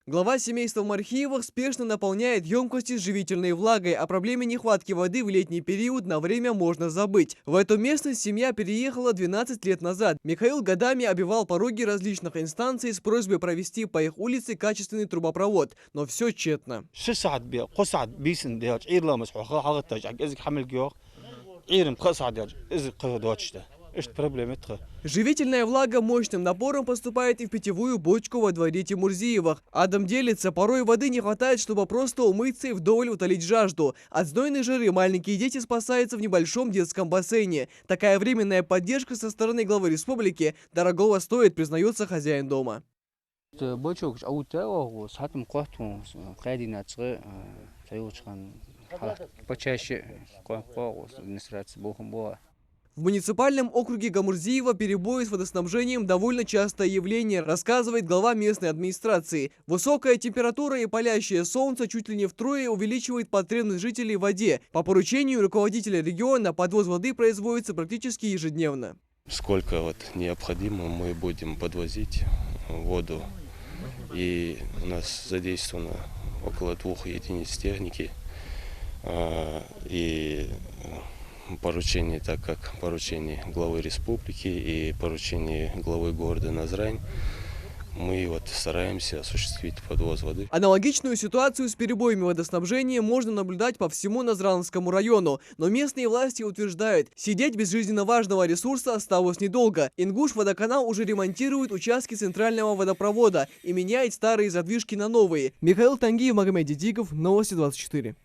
Глава семейства Мархиевых спешно наполняет емкости с живительной влагой. О проблеме нехватки воды в летний период на время можно забыть. В эту местность семья переехала 12 лет назад. Михаил годами обивал пороги различных инстанций с просьбой провести по их улице качественный трубопровод. Но все тщетно. Живительная влага мощным напором поступает и в питьевую бочку во дворе Тимурзиевых. Адам делится, порой воды не хватает, чтобы просто умыться и вдоволь утолить жажду. От знойной жары маленькие дети спасаются в небольшом детском бассейне. Такая временная поддержка со стороны главы республики дорогого стоит, признается хозяин дома. В муниципальном округе Гамурзиева перебои с водоснабжением довольно частое явление, рассказывает глава местной администрации. Высокая температура и палящее солнце чуть ли не втрое увеличивает потребность жителей в воде. По поручению руководителя региона подвоз воды производится практически ежедневно. Сколько необходимо, мы будем подвозить воду. И у нас задействовано около 2 единиц техники. И поручение, так как поручение главы республики и поручение главы города Назрань, мы стараемся осуществить подвоз воды. Аналогичную ситуацию с перебоями водоснабжения можно наблюдать по всему Назранскому району. Но местные власти утверждают, сидеть без жизненно важного ресурса осталось недолго. Ингуш-водоканал уже ремонтирует участки центрального водопровода и меняет старые задвижки на новые. Михаил Тангиев, Магомед Дидиков, Новости 24.